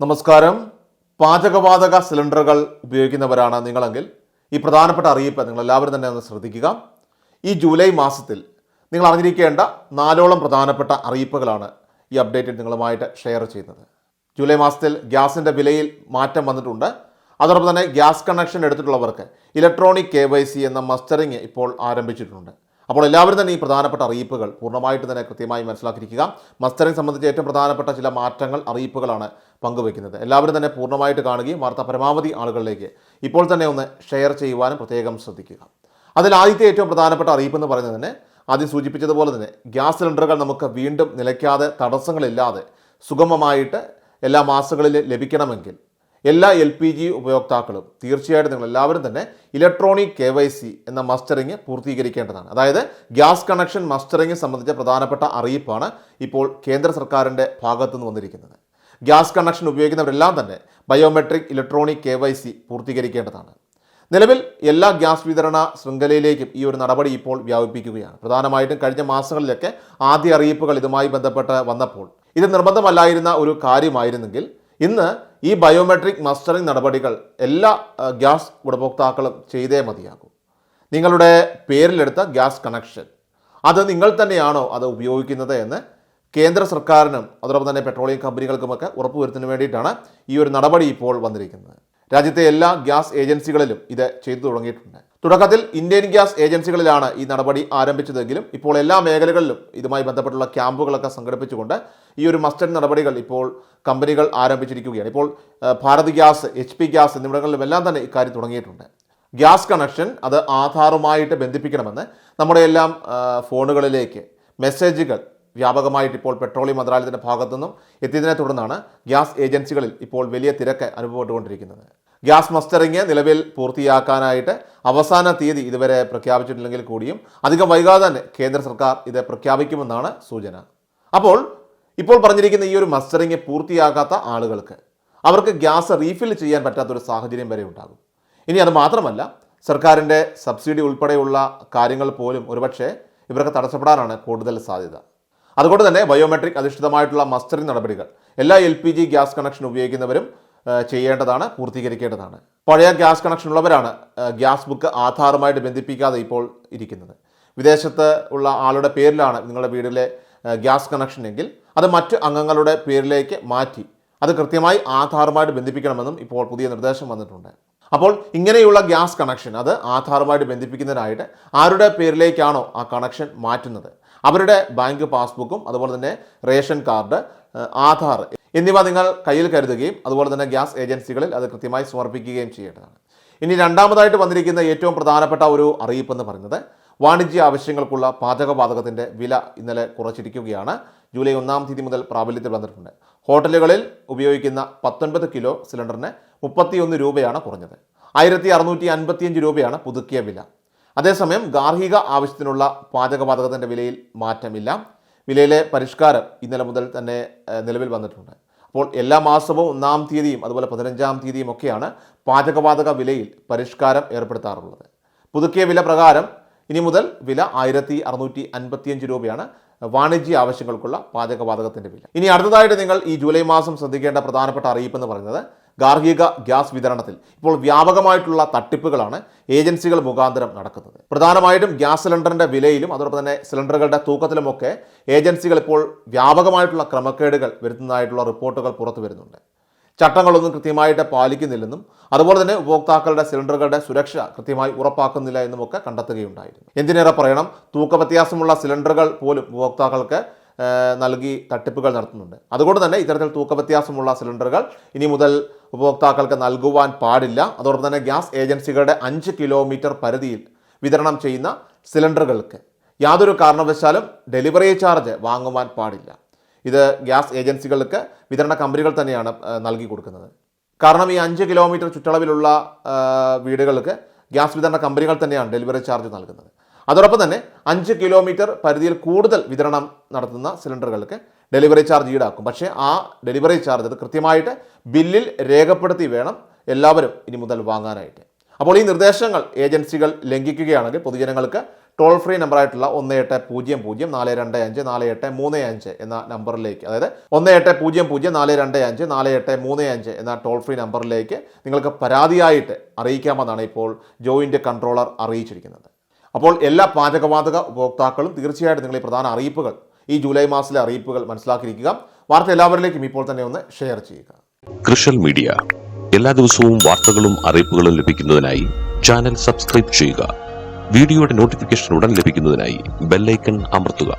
നമസ്കാരം. പാചകവാതക സിലിണ്ടറുകൾ ഉപയോഗിക്കുന്നവരാണ് നിങ്ങളെങ്കിൽ ഈ പ്രധാനപ്പെട്ട അറിയിപ്പ് നിങ്ങൾ എല്ലാവരും തന്നെ ഒന്ന് ശ്രദ്ധിക്കുക. ഈ ജൂലൈ മാസത്തിൽ നിങ്ങൾ അറിഞ്ഞിരിക്കേണ്ട 4ഓളം പ്രധാനപ്പെട്ട അറിയിപ്പുകളാണ് ഈ അപ്ഡേറ്റിൽ നിങ്ങളുമായിട്ട് ഷെയർ ചെയ്യുന്നത്. ജൂലൈ മാസത്തിൽ ഗ്യാസിൻ്റെ വിലയിൽ മാറ്റം വന്നിട്ടുണ്ട്. അതോടൊപ്പം തന്നെ ഗ്യാസ് കണക്ഷൻ എടുത്തിട്ടുള്ളവർക്ക് ഇലക്ട്രോണിക് KYC എന്ന മസ്റ്ററിങ് ഇപ്പോൾ ആരംഭിച്ചിട്ടുണ്ട്. അപ്പോൾ എല്ലാവരും തന്നെ ഈ പ്രധാനപ്പെട്ട അറിയിപ്പുകൾ പൂർണ്ണമായിട്ട് തന്നെ കൃത്യമായി മനസ്സിലാക്കിയിരിക്കുക. മസ്റ്ററിങ് സംബന്ധിച്ച് ഏറ്റവും പ്രധാനപ്പെട്ട ചില മാറ്റങ്ങൾ അറിയിപ്പുകളാണ് പങ്കുവയ്ക്കുന്നത്. എല്ലാവരും തന്നെ പൂർണ്ണമായിട്ട് കാണുകയും വാർത്ത പരമാവധി ആളുകളിലേക്ക് ഇപ്പോൾ തന്നെ ഒന്ന് ഷെയർ ചെയ്യുവാനും പ്രത്യേകം ശ്രദ്ധിക്കുക. അതിൽ ആദ്യത്തെ ഏറ്റവും പ്രധാനപ്പെട്ട അറിയിപ്പ് എന്ന് പറയുന്നത് തന്നെ ആദ്യം സൂചിപ്പിച്ചതുപോലെ തന്നെ ഗ്യാസ് സിലിണ്ടറുകൾ നമുക്ക് വീണ്ടും നിലയ്ക്കാതെ തടസ്സങ്ങളില്ലാതെ സുഗമമായിട്ട് എല്ലാ മാസങ്ങളിലും ലഭിക്കണമെങ്കിൽ എല്ലാ LPG ഉപയോക്താക്കളും തീർച്ചയായിട്ടും നിങ്ങൾ എല്ലാവരും തന്നെ ഇലക്ട്രോണിക് KYC എന്ന മസ്റ്ററിങ് പൂർത്തീകരിക്കേണ്ടതാണ്. അതായത് ഗ്യാസ് കണക്ഷൻ മസ്റ്ററിങ് സംബന്ധിച്ച പ്രധാനപ്പെട്ട അറിയിപ്പാണ് ഇപ്പോൾ കേന്ദ്ര സർക്കാരിൻ്റെ ഭാഗത്തുനിന്ന് വന്നിരിക്കുന്നത്. ഗ്യാസ് കണക്ഷൻ ഉപയോഗിക്കുന്നവരെല്ലാം തന്നെ ബയോമെട്രിക് ഇലക്ട്രോണിക് KYC പൂർത്തീകരിക്കേണ്ടതാണ്. നിലവിൽ എല്ലാ ഗ്യാസ് വിതരണ ശൃംഖലയിലേക്കും ഈ ഒരു നടപടി ഇപ്പോൾ വ്യാപിപ്പിക്കുകയാണ്. പ്രധാനമായിട്ടും കഴിഞ്ഞ മാസങ്ങളിലൊക്കെ ആദ്യ അറിയിപ്പുകൾ ഇതുമായി ബന്ധപ്പെട്ട് വന്നപ്പോൾ ഇത് നിർബന്ധമല്ലായിരുന്ന ഒരു കാര്യമായിരുന്നെങ്കിൽ ഇന്ന് ഈ ബയോമെട്രിക് മസ്റ്ററിംഗ് നടപടികൾ എല്ലാ ഗ്യാസ് ഉപഭോക്താക്കളും ചെയ്തേ മതിയാകും. നിങ്ങളുടെ പേരിലെടുത്ത ഗ്യാസ് കണക്ഷൻ അത് നിങ്ങൾ തന്നെയാണോ അത് ഉപയോഗിക്കുന്നത് എന്ന് കേന്ദ്ര സർക്കാരിനും അതോടൊപ്പം തന്നെ പെട്രോളിയം കമ്പനികൾക്കുമൊക്കെ ഉറപ്പുവരുത്തുന്നതിന് വേണ്ടിയിട്ടാണ് ഈ ഒരു നടപടി ഇപ്പോൾ വന്നിരിക്കുന്നത്. രാജ്യത്തെ എല്ലാ ഗ്യാസ് ഏജൻസികളിലും ഇത് ചെയ്തു തുടങ്ങിയിട്ടുണ്ട്. തുടക്കത്തിൽ ഇന്ത്യൻ ഗ്യാസ് ഏജൻസികളിലാണ് ഈ നടപടി ആരംഭിച്ചതെങ്കിലും ഇപ്പോൾ എല്ലാ മേഖലകളിലും ഇതുമായി ബന്ധപ്പെട്ടുള്ള ക്യാമ്പുകളൊക്കെ സംഘടിപ്പിച്ചുകൊണ്ട് ഈ ഒരു മസ്റ്ററിംഗ് നടപടികൾ ഇപ്പോൾ കമ്പനികൾ ആരംഭിച്ചിരിക്കുകയാണ്. ഇപ്പോൾ ഭാരത് ഗ്യാസ്, HP ഗ്യാസ് എന്നിവിടങ്ങളിലുമെല്ലാം തന്നെ ഇക്കാര്യം തുടങ്ങിയിട്ടുണ്ട്. ഗ്യാസ് കണക്ഷൻ അത് ആധാറുമായിട്ട് ബന്ധിപ്പിക്കണമെന്ന് നമ്മുടെ എല്ലാം ഫോണുകളിലേക്ക് മെസ്സേജുകൾ വ്യാപകമായിട്ട് ഇപ്പോൾ പെട്രോളിയം മന്ത്രാലയത്തിൻ്റെ ഭാഗത്തുനിന്നും എത്തിയതിനെ തുടർന്നാണ് ഗ്യാസ് ഏജൻസികളിൽ ഇപ്പോൾ വലിയ തിരക്ക് അനുഭവപ്പെട്ടുകൊണ്ടിരിക്കുന്നത്. ഗ്യാസ് മസ്റ്ററിങ് നിലവിൽ പൂർത്തിയാക്കാനായിട്ട് അവസാന തീയതി ഇതുവരെ പ്രഖ്യാപിച്ചിട്ടില്ലെങ്കിൽ കൂടിയും അധികം വൈകാതെ തന്നെ കേന്ദ്ര സർക്കാർ ഇത് പ്രഖ്യാപിക്കുമെന്നാണ് സൂചന. അപ്പോൾ ഇപ്പോൾ പറഞ്ഞിരിക്കുന്ന ഈ ഒരു മസ്റ്ററിങ് പൂർത്തിയാക്കാത്ത ആളുകൾക്ക് അവർക്ക് ഗ്യാസ് റീഫിൽ ചെയ്യാൻ പറ്റാത്തൊരു സാഹചര്യം വരെ ഉണ്ടാകും. ഇനി അത് മാത്രമല്ല, സർക്കാരിൻ്റെ സബ്സിഡി ഉൾപ്പെടെയുള്ള കാര്യങ്ങൾ പോലും ഒരുപക്ഷെ ഇവർക്ക് തടസ്സപ്പെടാനാണ് കൂടുതൽ സാധ്യത. അതുകൊണ്ട് തന്നെ ബയോമെട്രിക് അധിഷ്ഠിതമായിട്ടുള്ള മസ്റ്ററിംഗ് നടപടികൾ എല്ലാ LPG ഗ്യാസ് കണക്ഷൻ ഉപയോഗിക്കുന്നവരും ചെയ്യേണ്ടതാണ്, പൂർത്തീകരിക്കേണ്ടതാണ്. പഴയ ഗ്യാസ് കണക്ഷൻ ഉള്ളവരാണ് ഗ്യാസ് ബുക്ക് ആധാറുമായിട്ട് ബന്ധിപ്പിക്കാതെ ഇപ്പോൾ ഇരിക്കുന്നത്. വിദേശത്ത് ഉള്ള ആളുടെ പേരിലാണ് നിങ്ങളുടെ വീട്ടിലെ ഗ്യാസ് കണക്ഷൻ എങ്കിൽ അത് മറ്റ് അംഗങ്ങളുടെ പേരിലേക്ക് മാറ്റി അത് കൃത്യമായി ആധാറുമായിട്ട് ബന്ധിപ്പിക്കണമെന്നും ഇപ്പോൾ പുതിയ നിർദ്ദേശം വന്നിട്ടുണ്ട്. അപ്പോൾ ഇങ്ങനെയുള്ള ഗ്യാസ് കണക്ഷൻ അത് ആധാറുമായിട്ട് ബന്ധിപ്പിക്കുന്നതിനായിട്ട് ആരുടെ പേരിലേക്കാണോ ആ കണക്ഷൻ മാറ്റുന്നത് അവരുടെ ബാങ്ക് പാസ്ബുക്കും അതുപോലെ തന്നെ റേഷൻ കാർഡ്, ആധാർ എന്നിവ നിങ്ങൾ കയ്യിൽ കരുതുകയും അതുപോലെ തന്നെ ഗ്യാസ് ഏജൻസികളിൽ അത് കൃത്യമായി സമർപ്പിക്കുകയും ചെയ്യേണ്ടതാണ്. ഇനി രണ്ടാമതായിട്ട് വന്നിരിക്കുന്ന ഏറ്റവും പ്രധാനപ്പെട്ട ഒരു അറിയിപ്പെന്ന് പറയുന്നത് വാണിജ്യ ആവശ്യങ്ങൾക്കുള്ള പാചകവാതകത്തിൻ്റെ വില ഇന്നലെ കുറച്ചിരിക്കുകയാണ്. ജൂലൈ 1 തീയതി മുതൽ പ്രാബല്യത്തിൽ വന്നിട്ടുണ്ട്. ഹോട്ടലുകളിൽ ഉപയോഗിക്കുന്ന 19 കിലോ സിലിണ്ടറിന് 31 രൂപയാണ് കുറഞ്ഞത്. 1655 രൂപയാണ് പുതുക്കിയ വില. അതേസമയം ഗാർഹിക ആവശ്യത്തിനുള്ള പാചകവാതകത്തിൻ്റെ വിലയിൽ മാറ്റമില്ല. വിലയിലെ പരിഷ്കാരം ഇന്നലെ മുതൽ തന്നെ നിലവിൽ വന്നിട്ടുണ്ട്. അപ്പോൾ എല്ലാ മാസവും 1 തീയതിയും അതുപോലെ 15 തീയതിയും ഒക്കെയാണ് പാചകവാതക വിലയിൽ പരിഷ്കാരം ഏർപ്പെടുത്താറുള്ളത്. പുതുക്കിയ വില പ്രകാരം ഇനി മുതൽ വില 1655 രൂപയാണ് വാണിജ്യ ആവശ്യങ്ങൾക്കുള്ള പാചകവാതകത്തിൻ്റെ വില. ഇനി അടുത്തതായിട്ട് നിങ്ങൾ ഈ ജൂലൈ മാസം ശ്രദ്ധിക്കേണ്ട പ്രധാനപ്പെട്ട അറിയിപ്പെന്ന് പറയുന്നത് ഗാർഹിക ഗ്യാസ് വിതരണത്തിൽ ഇപ്പോൾ വ്യാപകമായിട്ടുള്ള തട്ടിപ്പുകളാണ് ഏജൻസികൾ മുഖാന്തരം നടക്കുന്നത്. പ്രധാനമായിട്ടും ഗ്യാസ് സിലിണ്ടറിൻ്റെ വിലയിലും അതോടൊപ്പം തന്നെ സിലിണ്ടറുകളുടെ തൂക്കത്തിലുമൊക്കെ ഏജൻസികൾ ഇപ്പോൾ വ്യാപകമായിട്ടുള്ള ക്രമക്കേടുകൾ വരുത്തുന്നതായിട്ടുള്ള റിപ്പോർട്ടുകൾ പുറത്തു വരുന്നുണ്ട്. ചട്ടങ്ങളൊന്നും കൃത്യമായിട്ട് പാലിക്കുന്നില്ലെന്നും അതുപോലെ തന്നെ ഉപഭോക്താക്കളുടെ സിലിണ്ടറുകളുടെ സുരക്ഷ കൃത്യമായി ഉറപ്പാക്കുന്നില്ല എന്നുമൊക്കെ കണ്ടെത്തുകയുണ്ടായിരുന്നു. എന്തിനേറെ പറയണം, തൂക്കവ്യത്യാസമുള്ള സിലിണ്ടറുകൾ പോലും ഉപഭോക്താക്കൾക്ക് നൽകി തട്ടിപ്പുകൾ നടത്തുന്നുണ്ട്. അതുകൊണ്ട് തന്നെ ഇത്തരത്തിൽ തൂക്കവ്യത്യാസമുള്ള സിലിണ്ടറുകൾ ഇനി മുതൽ ഉപഭോക്താക്കൾക്ക് നൽകുവാൻ പാടില്ല. അതോടൊപ്പം തന്നെ ഗ്യാസ് ഏജൻസികളുടെ 5 കിലോമീറ്റർ പരിധിയിൽ വിതരണം ചെയ്യുന്ന സിലിണ്ടറുകൾക്ക് യാതൊരു കാരണവശാലും ഡെലിവറി ചാർജ് വാങ്ങുവാൻ പാടില്ല. ഇത് ഗ്യാസ് ഏജൻസികൾക്ക് വിതരണ കമ്പനികൾ തന്നെയാണ് നൽകി കൊടുക്കുന്നത്. കാരണം ഈ 5 കിലോമീറ്റർ ചുറ്റളവിലുള്ള വീടുകൾക്ക് ഗ്യാസ് വിതരണ കമ്പനികൾ തന്നെയാണ് ഡെലിവറി ചാർജ് നൽകുന്നത്. അതോടൊപ്പം തന്നെ 5 കിലോമീറ്റർ പരിധിയിൽ കൂടുതൽ വിതരണം നടത്തുന്ന സിലിണ്ടറുകൾക്ക് ഡെലിവറി ചാർജ് ഈടാക്കും. പക്ഷേ ആ ഡെലിവറി ചാർജ് അത് കൃത്യമായിട്ട് ബില്ലിൽ രേഖപ്പെടുത്തി വേണം എല്ലാവരും ഇനി മുതൽ വാങ്ങാനായിട്ട്. അപ്പോൾ ഈ നിർദ്ദേശങ്ങൾ ഏജൻസികൾ ലംഘിക്കുകയാണെങ്കിൽ പൊതുജനങ്ങൾക്ക് ടോൾ ഫ്രീ നമ്പറായിട്ടുള്ള 1800 425 എന്ന നമ്പറിലേക്ക്, അതായത് 1800 425 എന്ന ടോൾ ഫ്രീ നമ്പറിലേക്ക് നിങ്ങൾക്ക് പരാതിയായിട്ട് അറിയിക്കാമെന്നാണ് ഇപ്പോൾ ജോയിൻ്റ് കൺട്രോളർ അറിയിച്ചിരിക്കുന്നത്. അപ്പോൾ എല്ലാ പാചകവാതക ഉപഭോക്താക്കളും തീർച്ചയായിട്ടും നിങ്ങൾ ഈ പ്രധാന അറിയിപ്പുകൾ, ഈ ജൂലൈ മാസത്തിലെ അറിയിപ്പുകൾ മനസ്സിലാക്കിയിരിക്കുക. വാർത്ത എല്ലാവരിലേക്കും ഇപ്പോൾ തന്നെ ഒന്ന് ഷെയർ ചെയ്യുക. കൃഷൽ മീഡിയ എല്ലാ ദിവസവും വാർത്തകളും അറിയിപ്പുകളും ലഭിക്കുന്നതിനായി ചാനൽ സബ്സ്ക്രൈബ് ചെയ്യുക. വീഡിയോയുടെ നോട്ടിഫിക്കേഷൻ ഉടൻ ലഭിക്കുന്നതിനായി ബെല്ലൈക്കൺ അമർത്തുക.